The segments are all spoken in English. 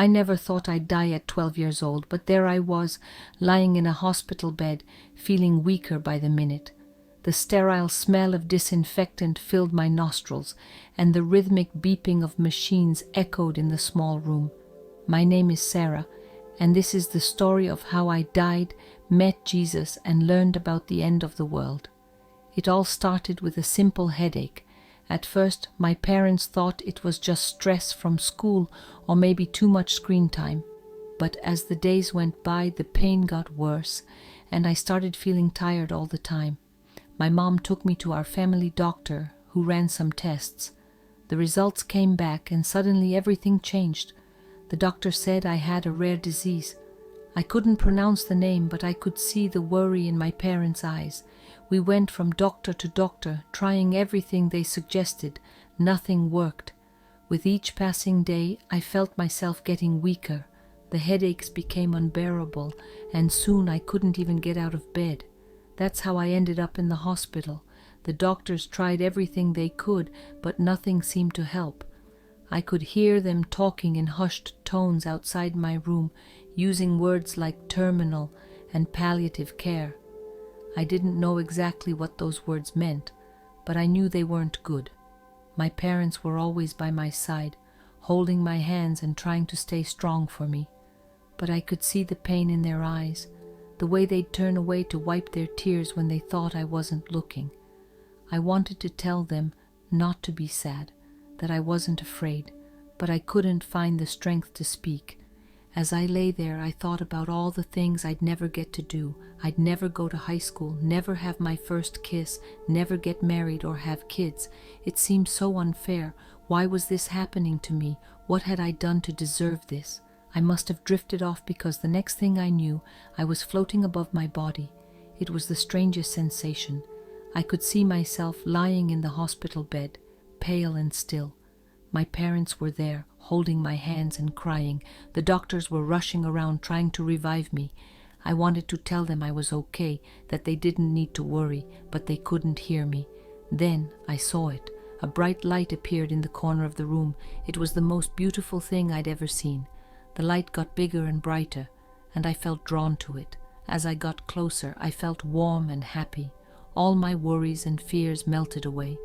I never thought I'd die at 12 years old, but there I was, lying in a hospital bed, feeling weaker by the minute. The sterile smell of disinfectant filled my nostrils, and the rhythmic beeping of machines echoed in the small room. My name is Sarah, and this is the story of how I died, met Jesus, and learned about the end of the world. It all started with a simple headache. At first, my parents thought it was just stress from school or maybe too much screen time. But as the days went by, the pain got worse, and I started feeling tired all the time. My mom took me to our family doctor, who ran some tests. The results came back, and suddenly everything changed. The doctor said I had a rare disease. I couldn't pronounce the name, but I could see the worry in my parents' eyes. We went from doctor to doctor, trying everything they suggested. Nothing worked. With each passing day, I felt myself getting weaker. The headaches became unbearable, and soon I couldn't even get out of bed. That's how I ended up in the hospital. The doctors tried everything they could, but nothing seemed to help. I could hear them talking in hushed tones outside my room, using words like terminal and palliative care. I didn't know exactly what those words meant, but I knew they weren't good. My parents were always by my side, holding my hands and trying to stay strong for me. But I could see the pain in their eyes, the way they'd turn away to wipe their tears when they thought I wasn't looking. I wanted to tell them not to be sad, that I wasn't afraid, but I couldn't find the strength to speak. As I lay there, I thought about all the things I'd never get to do. I'd never go to high school, never have my first kiss, never get married or have kids. It seemed so unfair. Why was this happening to me? What had I done to deserve this? I must have drifted off, because the next thing I knew, I was floating above my body. It was the strangest sensation. I could see myself lying in the hospital bed, pale and still. My parents were there, holding my hands and crying. The doctors were rushing around trying to revive me. I wanted to tell them I was okay, that they didn't need to worry, but they couldn't hear me. Then I saw it. A bright light appeared in the corner of the room. It was the most beautiful thing I'd ever seen. The light got bigger and brighter, and I felt drawn to it. As I got closer, I felt warm and happy. All my worries and fears melted away.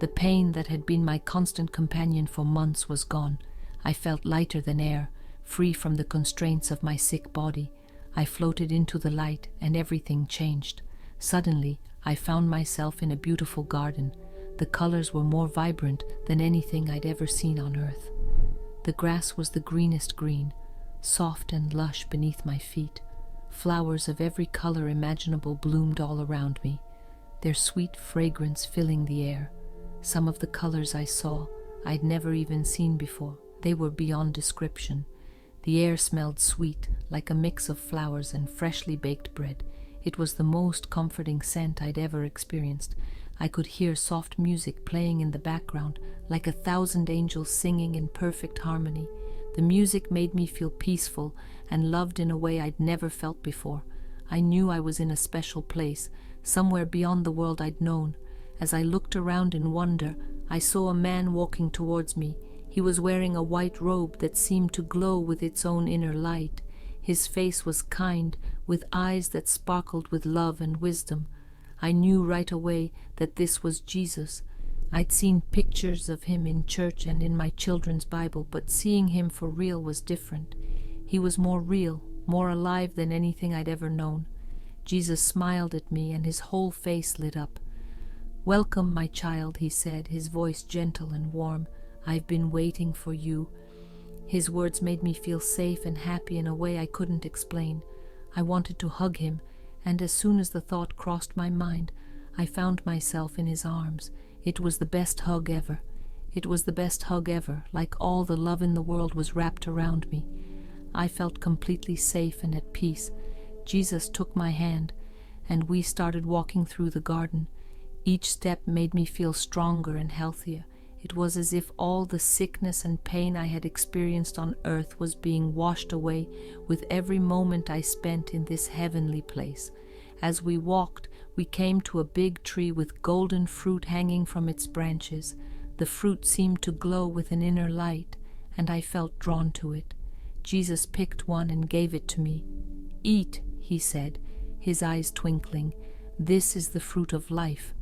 The pain that had been my constant companion for months was gone. I felt lighter than air, free from the constraints of my sick body. I floated into the light, and everything changed. Suddenly, I found myself in a beautiful garden. The colors were more vibrant than anything I'd ever seen on earth. The grass was the greenest green, soft and lush beneath my feet. Flowers of every color imaginable bloomed all around me, their sweet fragrance filling the air. Some of the colors I saw, I'd never even seen before. They were beyond description. The air smelled sweet, like a mix of flowers and freshly baked bread. It was the most comforting scent I'd ever experienced. I could hear soft music playing in the background, like 1,000 angels singing in perfect harmony. The music made me feel peaceful and loved in a way I'd never felt before. I knew I was in a special place, somewhere beyond the world I'd known. As I looked around in wonder, I saw a man walking towards me. He was wearing a white robe that seemed to glow with its own inner light. His face was kind, with eyes that sparkled with love and wisdom. I knew right away that this was Jesus. I'd seen pictures of him in church and in my children's Bible, but seeing him for real was different. He was more real, more alive than anything I'd ever known. Jesus smiled at me, and his whole face lit up. "Welcome, my child," he said, his voice gentle and warm. "I've been waiting for you." His words made me feel safe and happy in a way I couldn't explain. I wanted to hug him, and as soon as the thought crossed my mind, I found myself in his arms. It was the best hug ever. It was the best hug ever, like all the love in the world was wrapped around me. I felt completely safe and at peace. Jesus took my hand, and we started walking through the garden. Each step made me feel stronger and healthier. It was as if all the sickness and pain I had experienced on earth was being washed away with every moment I spent in this heavenly place. As we walked, we came to a big tree with golden fruit hanging from its branches. The fruit seemed to glow with an inner light, and I felt drawn to it. Jesus picked one and gave it to me. "Eat," he said, his eyes twinkling. "This is the fruit of life."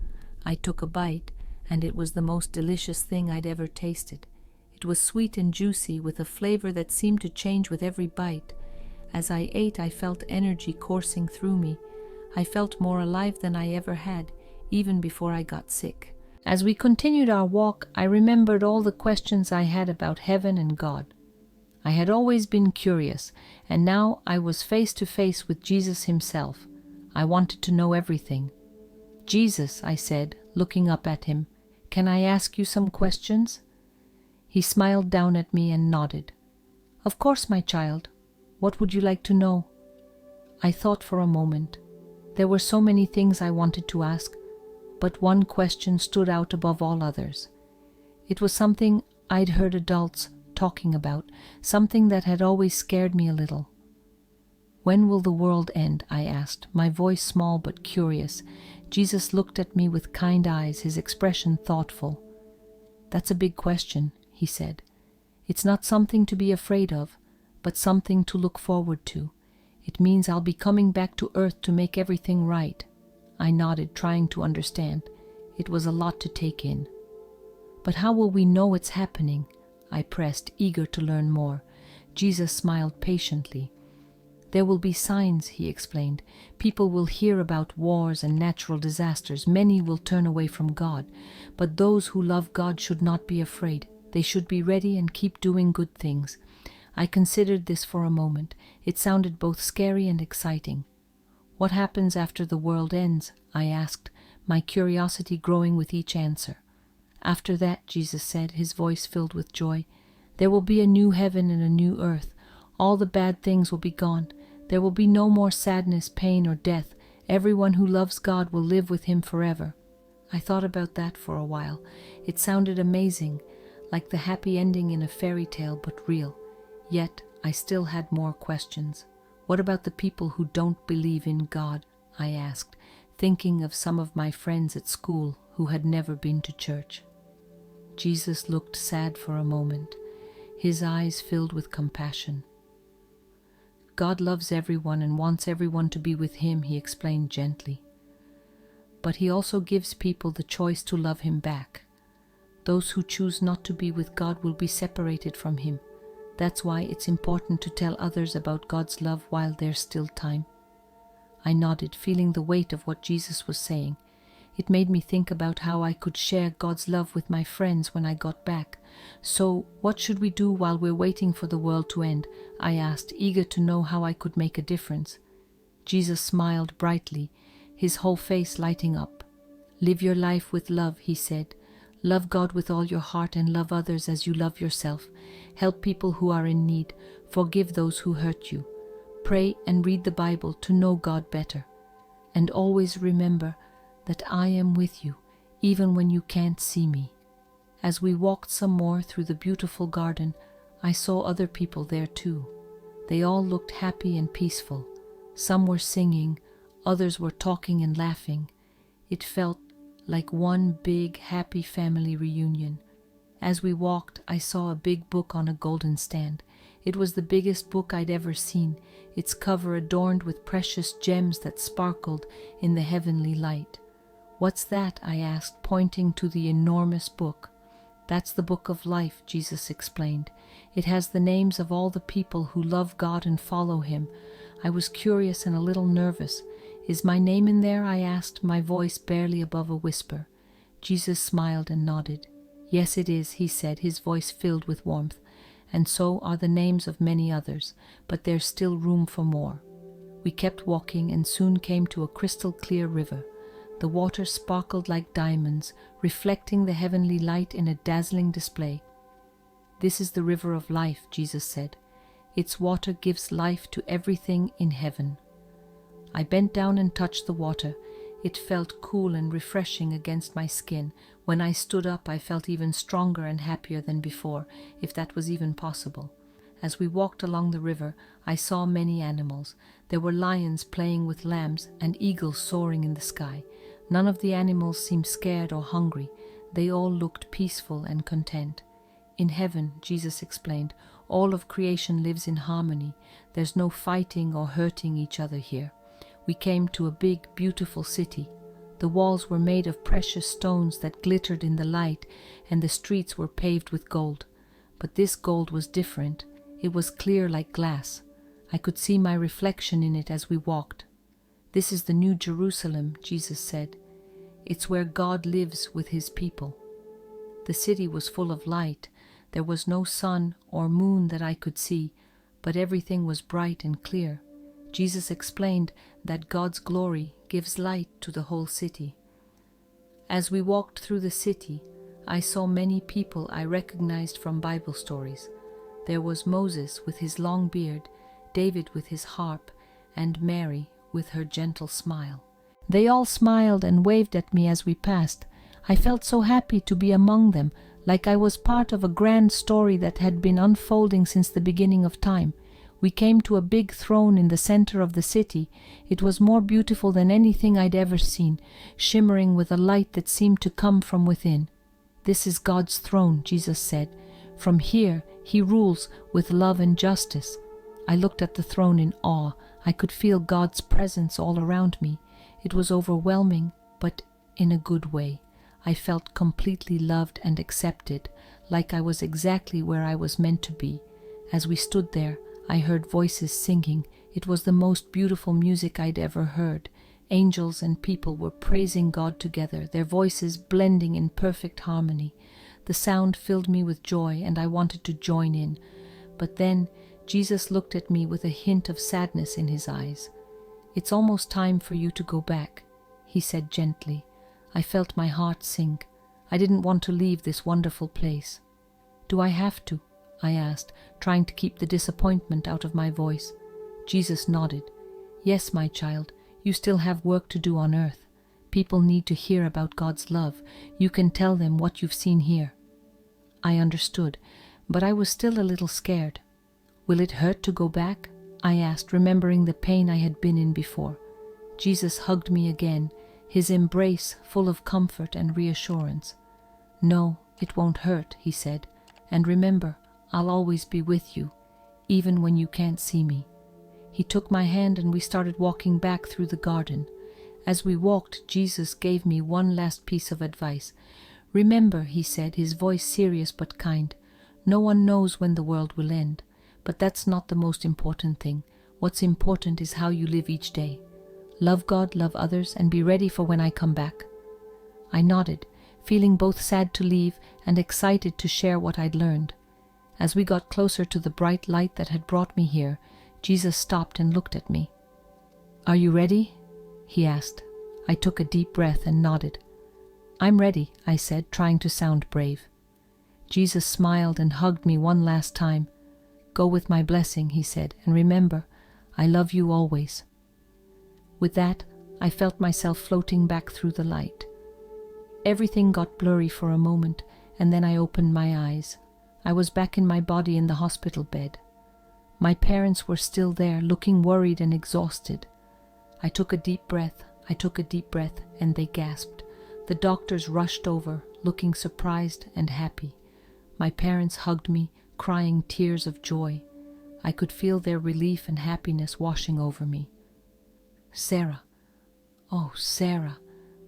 I took a bite, and it was the most delicious thing I'd ever tasted. It was sweet and juicy, with a flavor that seemed to change with every bite. As I ate, I felt energy coursing through me. I felt more alive than I ever had, even before I got sick. As we continued our walk, I remembered all the questions I had about heaven and God. I had always been curious, and now I was face to face with Jesus himself. I wanted to know everything. "Jesus," I said, looking up at him, "can I ask you some questions?" He smiled down at me and nodded. "Of course, my child. What would you like to know?" I thought for a moment. There were so many things I wanted to ask, but one question stood out above all others. It was something I'd heard adults talking about, something that had always scared me a little. "When will the world end?" I asked, my voice small but curious. Jesus looked at me with kind eyes, his expression thoughtful. "That's a big question," he said. "It's not something to be afraid of, but something to look forward to. It means I'll be coming back to earth to make everything right." I nodded, trying to understand. It was a lot to take in. "But how will we know it's happening?" I pressed, eager to learn more. Jesus smiled patiently. "There will be signs," he explained. "People will hear about wars and natural disasters. Many will turn away from God. But those who love God should not be afraid. They should be ready and keep doing good things." I considered this for a moment. It sounded both scary and exciting. "What happens after the world ends?" I asked, my curiosity growing with each answer. "After that," Jesus said, his voice filled with joy, "there will be a new heaven and a new earth. All the bad things will be gone. There will be no more sadness, pain, or death. Everyone who loves God will live with him forever." I thought about that for a while. It sounded amazing, like the happy ending in a fairy tale, but real. Yet I still had more questions. "What about the people who don't believe in God?" I asked, thinking of some of my friends at school who had never been to church. Jesus looked sad for a moment, his eyes filled with compassion. "God loves everyone and wants everyone to be with him," he explained gently. "But he also gives people the choice to love him back. Those who choose not to be with God will be separated from him. That's why it's important to tell others about God's love while there's still time." I nodded, feeling the weight of what Jesus was saying. It made me think about how I could share God's love with my friends when I got back. "So, what should we do while we're waiting for the world to end?" I asked, eager to know how I could make a difference. Jesus smiled brightly, his whole face lighting up. "Live your life with love," he said. "Love God with all your heart and love others as you love yourself. Help people who are in need. Forgive those who hurt you. Pray and read the Bible to know God better. And always remember that I am with you, even when you can't see me." As we walked some more through the beautiful garden, I saw other people there too. They all looked happy and peaceful. Some were singing, others were talking and laughing. It felt like one big, happy family reunion. As we walked, I saw a big book on a golden stand. It was the biggest book I'd ever seen, its cover adorned with precious gems that sparkled in the heavenly light. "What's that?" I asked, pointing to the enormous book. "That's the book of life," Jesus explained. "It has the names of all the people who love God and follow him." I was curious and a little nervous. "Is my name in there?" I asked, my voice barely above a whisper. Jesus smiled and nodded. "Yes, it is," he said, his voice filled with warmth. "And so are the names of many others, but there's still room for more." We kept walking and soon came to a crystal clear river. The water sparkled like diamonds, reflecting the heavenly light in a dazzling display. "This is the river of life," Jesus said. "Its water gives life to everything in heaven." I bent down and touched the water. It felt cool and refreshing against my skin. When I stood up, I felt even stronger and happier than before, if that was even possible. As we walked along the river, I saw many animals. There were lions playing with lambs and eagles soaring in the sky. None of the animals seemed scared or hungry. They all looked peaceful and content. "In heaven," Jesus explained, All of creation lives in harmony. There's no fighting or hurting each other here. We came to a big, beautiful city. The walls were made of precious stones that glittered in the light, and the streets were paved with gold. But this gold was different. It was clear like glass. I could see my reflection in it as we walked. "This is the New Jerusalem," Jesus said. "It's where God lives with his people." The city was full of light. There was no sun or moon that I could see, but everything was bright and clear. Jesus explained that God's glory gives light to the whole city. As we walked through the city, I saw many people I recognized from Bible stories. There was Moses with his long beard, David with his harp, and Mary with her gentle smile. They all smiled and waved at me as we passed. I felt so happy to be among them, like I was part of a grand story that had been unfolding since the beginning of time. We came to a big throne in the center of the city. It was more beautiful than anything I'd ever seen, shimmering with a light that seemed to come from within. "This is God's throne," Jesus said. "From here, he rules with love and justice." I looked at the throne in awe. I could feel God's presence all around me. It was overwhelming, but in a good way. I felt completely loved and accepted, like I was exactly where I was meant to be. As we stood there, I heard voices singing. It was the most beautiful music I'd ever heard. Angels and people were praising God together, their voices blending in perfect harmony. The sound filled me with joy, and I wanted to join in. But then Jesus looked at me with a hint of sadness in his eyes. "It's almost time for you to go back," he said gently. I felt my heart sink. I didn't want to leave this wonderful place. "Do I have to?" I asked, trying to keep the disappointment out of my voice. Jesus nodded. "Yes, my child, you still have work to do on earth. People need to hear about God's love. You can tell them what you've seen here." I understood, but I was still a little scared. "Will it hurt to go back?" I asked, remembering the pain I had been in before. Jesus hugged me again, his embrace full of comfort and reassurance. "No, it won't hurt," he said, "and remember, I'll always be with you, even when you can't see me." He took my hand and we started walking back through the garden. As we walked, Jesus gave me one last piece of advice. "Remember," he said, his voice serious but kind, "no one knows when the world will end, but that's not the most important thing. What's important is how you live each day. Love God, love others, and be ready for when I come back." I nodded, feeling both sad to leave and excited to share what I'd learned. As we got closer to the bright light that had brought me here, Jesus stopped and looked at me. "Are you ready?" he asked. I took a deep breath and nodded. "I'm ready," I said, trying to sound brave. Jesus smiled and hugged me one last time. "Go with my blessing," he said, "and remember, I love you always." With that, I felt myself floating back through the light. Everything got blurry for a moment, and then I opened my eyes. I was back in my body in the hospital bed. My parents were still there, looking worried and exhausted. I took a deep breath, and they gasped. The doctors rushed over, looking surprised and happy. My parents hugged me, crying tears of joy. I could feel their relief and happiness washing over me. "Sarah, oh Sarah,"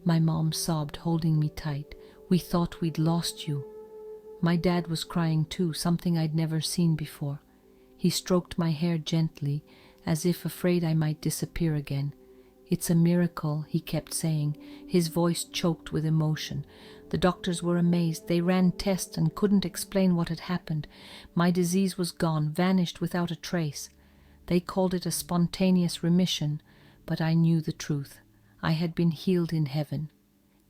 my mom sobbed, holding me tight. "We thought we'd lost you." My dad was crying too, something I'd never seen before. He stroked my hair gently, as if afraid I might disappear again. "It's a miracle," he kept saying, his voice choked with emotion. The doctors were amazed. They ran tests and couldn't explain what had happened. My disease was gone, vanished without a trace. They called it a spontaneous remission, but I knew the truth. I had been healed in heaven.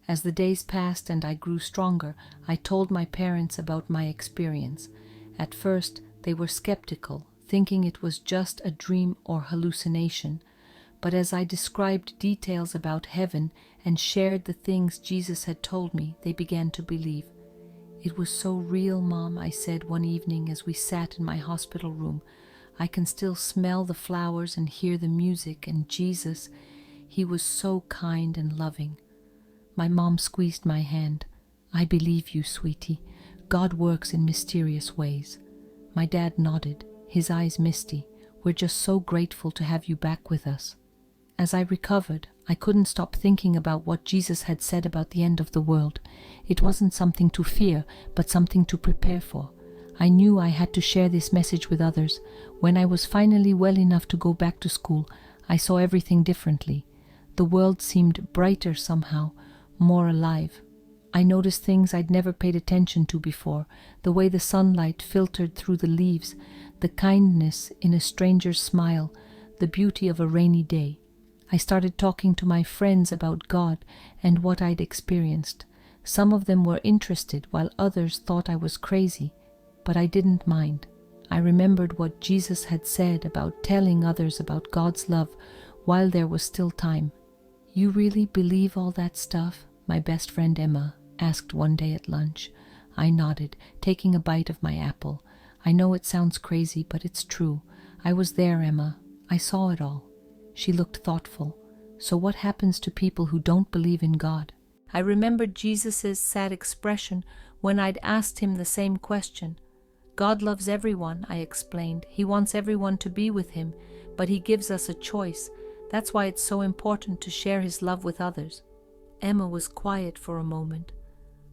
As the days passed and I grew stronger, I told my parents about my experience. At first, they were skeptical, thinking it was just a dream or hallucination. But as I described details about heaven and shared the things Jesus had told me, they began to believe. "It was so real, Mom," I said one evening as we sat in my hospital room. "I can still smell the flowers and hear the music, and Jesus, he was so kind and loving." My mom squeezed my hand. "I believe you, sweetie. God works in mysterious ways." My dad nodded, his eyes misty. We're just so grateful to have you back with us. As I recovered, I couldn't stop thinking about what Jesus had said about the end of the world. It wasn't something to fear, but something to prepare for. I knew I had to share this message with others. When I was finally well enough to go back to school, I saw everything differently. The world seemed brighter somehow, more alive. I noticed things I'd never paid attention to before, the way the sunlight filtered through the leaves, the kindness in a stranger's smile, the beauty of a rainy day. I started talking to my friends about God and what I'd experienced. Some of them were interested, while others thought I was crazy, but I didn't mind. I remembered what Jesus had said about telling others about God's love while there was still time. "You really believe all that stuff?" my best friend Emma asked one day at lunch. I nodded, taking a bite of my apple. "I know it sounds crazy, but it's true. I was there, Emma. I saw it all." She looked thoughtful. "So what happens to people who don't believe in God?" I remembered Jesus' sad expression when I'd asked him the same question. "God loves everyone," I explained. "He wants everyone to be with him, but he gives us a choice. That's why it's so important to share his love with others." Emma was quiet for a moment.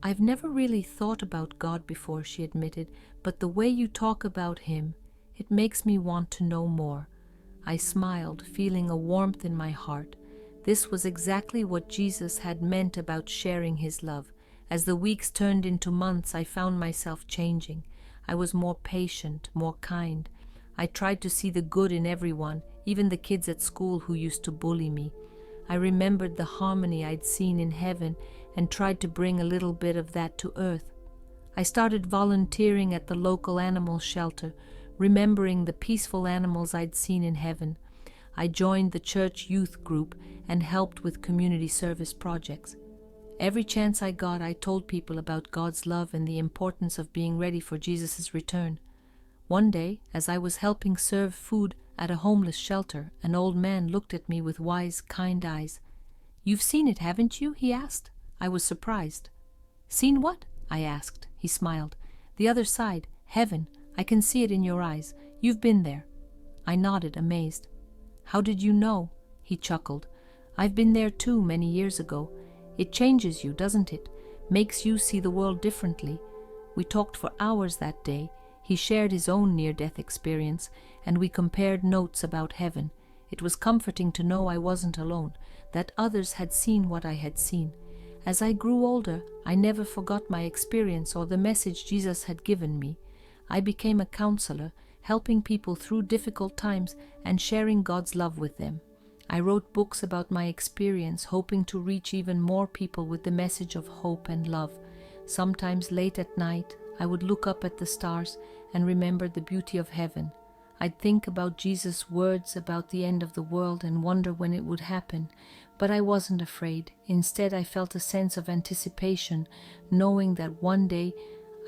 "I've never really thought about God before," she admitted, "but the way you talk about him, it makes me want to know more." I smiled, feeling a warmth in my heart. This was exactly what Jesus had meant about sharing his love. As the weeks turned into months, I found myself changing. I was more patient, more kind. I tried to see the good in everyone, even the kids at school who used to bully me. I remembered the harmony I'd seen in heaven and tried to bring a little bit of that to earth. I started volunteering at the local animal shelter, remembering the peaceful animals I'd seen in heaven. I joined the church youth group and helped with community service projects. Every chance I got, I told people about God's love and the importance of being ready for Jesus' return. One day, as I was helping serve food at a homeless shelter, an old man looked at me with wise, kind eyes. "You've seen it, haven't you?" he asked. I was surprised. "Seen what?" I asked. He smiled. "The other side, heaven. I can see it in your eyes. You've been there." I nodded, amazed. "How did you know?" He chuckled. "I've been there too, many years ago. It changes you, doesn't it? Makes you see the world differently." We talked for hours that day. He shared his own near-death experience, and we compared notes about heaven. It was comforting to know I wasn't alone, that others had seen what I had seen. As I grew older, I never forgot my experience or the message Jesus had given me. I became a counselor, helping people through difficult times and sharing God's love with them. I wrote books about my experience, hoping to reach even more people with the message of hope and love. Sometimes late at night, I would look up at the stars and remember the beauty of heaven. I'd think about Jesus' words about the end of the world and wonder when it would happen. But I wasn't afraid. Instead, I felt a sense of anticipation, knowing that one day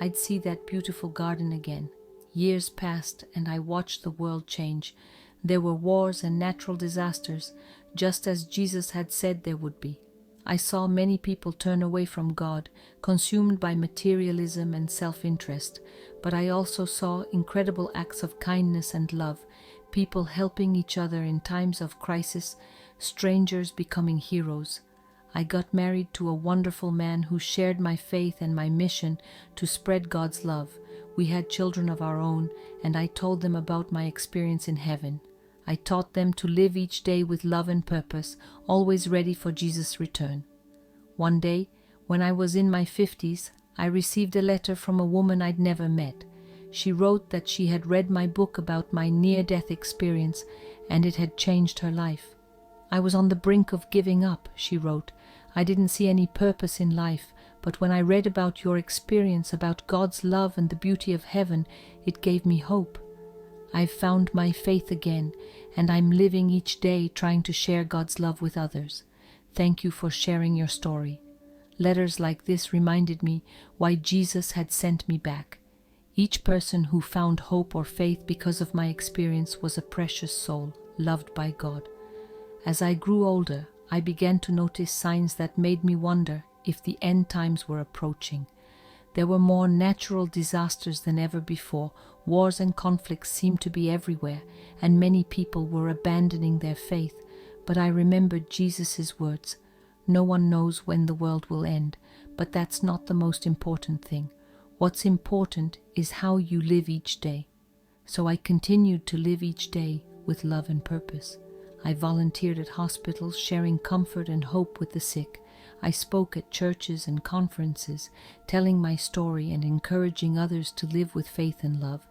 I'd see that beautiful garden again. Years passed, and I watched the world change. There were wars and natural disasters, just as Jesus had said there would be. I saw many people turn away from God, consumed by materialism and self-interest, but I also saw incredible acts of kindness and love, people helping each other in times of crisis, strangers becoming heroes. I got married to a wonderful man who shared my faith and my mission to spread God's love. We had children of our own, and I told them about my experience in heaven. I taught them to live each day with love and purpose, always ready for Jesus' return. One day, when I was in my 50s, I received a letter from a woman I'd never met. She wrote that she had read my book about my near-death experience, and it had changed her life. "I was on the brink of giving up," she wrote. "I didn't see any purpose in life, but when I read about your experience, about God's love and the beauty of heaven, it gave me hope. I've found my faith again, and I'm living each day trying to share God's love with others. Thank you for sharing your story." Letters like this reminded me why Jesus had sent me back. Each person who found hope or faith because of my experience was a precious soul, loved by God. As I grew older, I began to notice signs that made me wonder if the end times were approaching. There were more natural disasters than ever before. Wars and conflicts seemed to be everywhere, and many people were abandoning their faith. But I remembered Jesus' words, "No one knows when the world will end," but that's not the most important thing. What's important is how you live each day. So I continued to live each day with love and purpose. I volunteered at hospitals, sharing comfort and hope with the sick. I spoke at churches and conferences, telling my story and encouraging others to live with faith and love.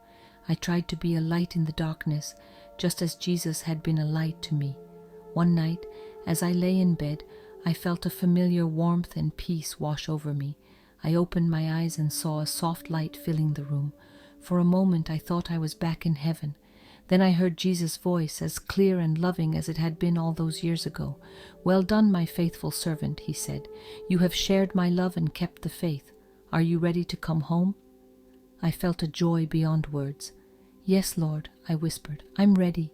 I tried to be a light in the darkness, just as Jesus had been a light to me. One night, as I lay in bed, I felt a familiar warmth and peace wash over me. I opened my eyes and saw a soft light filling the room. For a moment I thought I was back in heaven. Then I heard Jesus' voice, as clear and loving as it had been all those years ago. "Well done, my faithful servant," he said. "You have shared my love and kept the faith. Are you ready to come home?" I felt a joy beyond words. "Yes, Lord," I whispered, "I'm ready."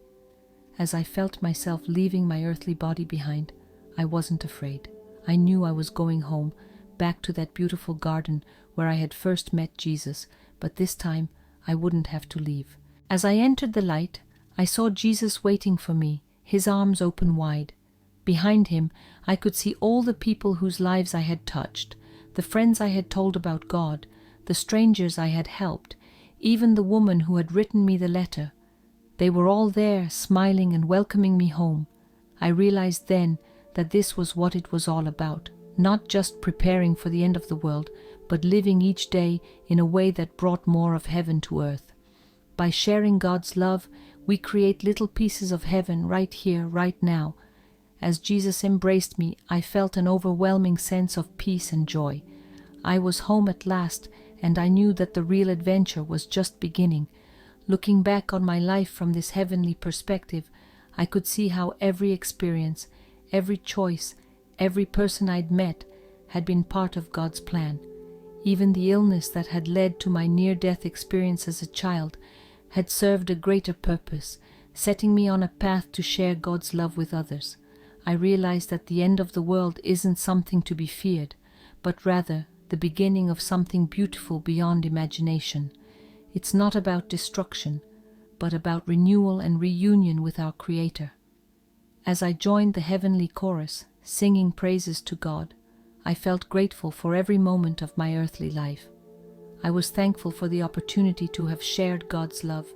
As I felt myself leaving my earthly body behind, I wasn't afraid. I knew I was going home, back to that beautiful garden where I had first met Jesus, but this time I wouldn't have to leave. As I entered the light, I saw Jesus waiting for me, his arms open wide. Behind him, I could see all the people whose lives I had touched, the friends I had told about God, the strangers I had helped, even the woman who had written me the letter. They were all there, smiling and welcoming me home. I realized then that this was what it was all about, not just preparing for the end of the world, but living each day in a way that brought more of heaven to earth. By sharing God's love, we create little pieces of heaven right here, right now. As Jesus embraced me, I felt an overwhelming sense of peace and joy. I was home at last, and I knew that the real adventure was just beginning. Looking back on my life from this heavenly perspective, I could see how every experience, every choice, every person I'd met had been part of God's plan. Even the illness that had led to my near-death experience as a child had served a greater purpose, setting me on a path to share God's love with others. I realized that the end of the world isn't something to be feared, but rather the beginning of something beautiful beyond imagination. It's not about destruction, but about renewal and reunion with our Creator. As I joined the heavenly chorus, singing praises to God, I felt grateful for every moment of my earthly life. I was thankful for the opportunity to have shared God's love,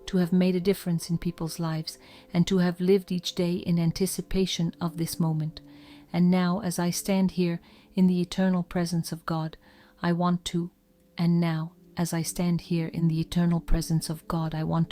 to have made a difference in people's lives, and to have lived each day in anticipation of this moment. And now, as I stand here in the eternal presence of God, I want to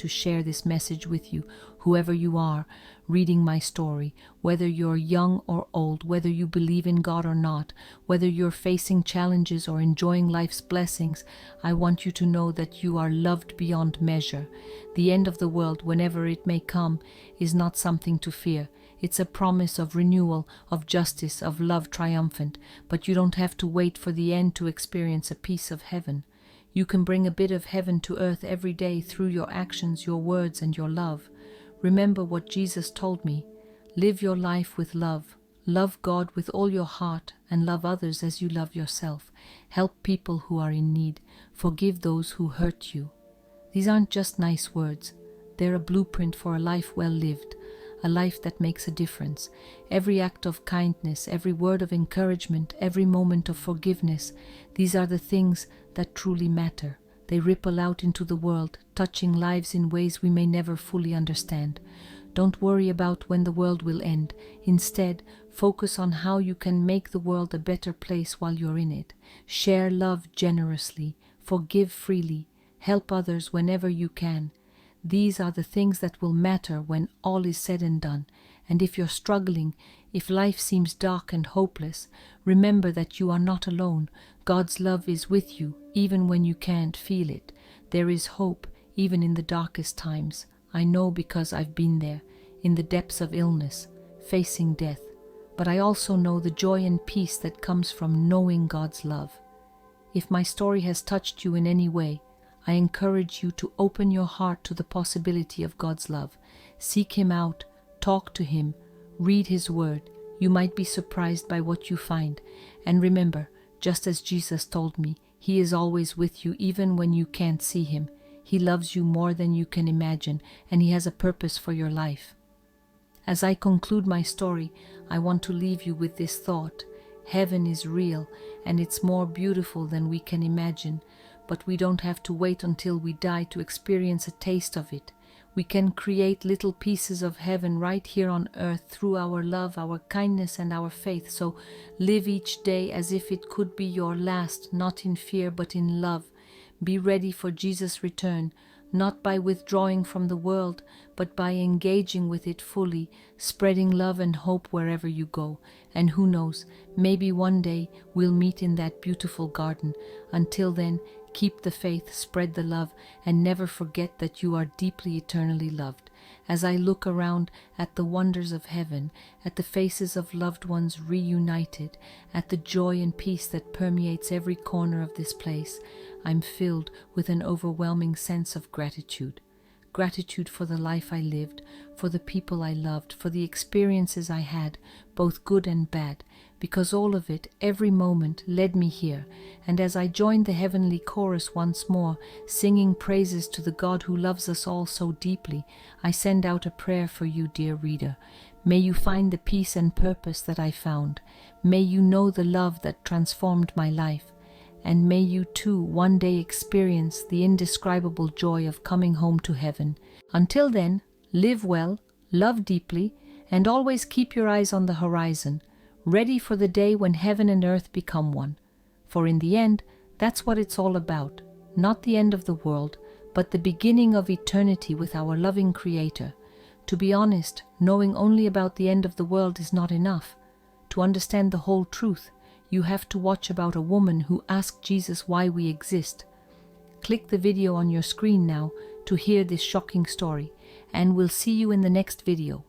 share this message with you, whoever you are, reading my story, whether you're young or old, whether you believe in God or not, whether you're facing challenges or enjoying life's blessings. I want you to know that you are loved beyond measure. The end of the world, whenever it may come, is not something to fear. It's a promise of renewal, of justice, of love triumphant, but you don't have to wait for the end to experience a piece of heaven. You can bring a bit of heaven to earth every day through your actions, your words, and your love. Remember what Jesus told me. Live your life with love. Love God with all your heart and love others as you love yourself. Help people who are in need. Forgive those who hurt you. These aren't just nice words. They're a blueprint for a life well lived, a life that makes a difference. Every act of kindness, every word of encouragement, every moment of forgiveness, these are the things that truly matter. They ripple out into the world, touching lives in ways we may never fully understand. Don't worry about when the world will end. Instead, focus on how you can make the world a better place while you're in it. Share love generously, forgive freely, help others whenever you can. These are the things that will matter when all is said and done. And if you're struggling, if life seems dark and hopeless, remember that you are not alone. God's love is with you, even when you can't feel it. There is hope, even in the darkest times. I know because I've been there, in the depths of illness, facing death. But I also know the joy and peace that comes from knowing God's love. If my story has touched you in any way, I encourage you to open your heart to the possibility of God's love. Seek Him out, talk to Him, read His Word. You might be surprised by what you find. And remember, just as Jesus told me, He is always with you even when you can't see him. He loves you more than you can imagine, and he has a purpose for your life. As I conclude my story, I want to leave you with this thought. Heaven is real, and it's more beautiful than we can imagine, but we don't have to wait until we die to experience a taste of it. We can create little pieces of heaven right here on earth through our love, our kindness, and our faith. So live each day as if it could be your last, not in fear but in love. Be ready for Jesus' return, not by withdrawing from the world, but by engaging with it fully, spreading love and hope wherever you go. And who knows, maybe one day we'll meet in that beautiful garden. Until then, keep the faith, spread the love, and never forget that you are deeply, eternally loved. As I look around at the wonders of heaven, at the faces of loved ones reunited, at the joy and peace that permeates every corner of this place, I'm filled with an overwhelming sense of gratitude. Gratitude for the life I lived, for the people I loved, for the experiences I had, both good and bad, because all of it, every moment, led me here. And as I joined the heavenly chorus once more, singing praises to the God who loves us all so deeply, I send out a prayer for you, dear reader. May you find the peace and purpose that I found. May you know the love that transformed my life. And may you too one day experience the indescribable joy of coming home to heaven. Until then, live well, love deeply, and always keep your eyes on the horizon, ready for the day when heaven and earth become one. For in the end, that's what it's all about. Not the end of the world, but the beginning of eternity with our loving Creator. To be honest, knowing only about the end of the world is not enough. To understand the whole truth, you have to watch about a woman who asked Jesus why we exist. Click the video on your screen now to hear this shocking story, and we'll see you in the next video.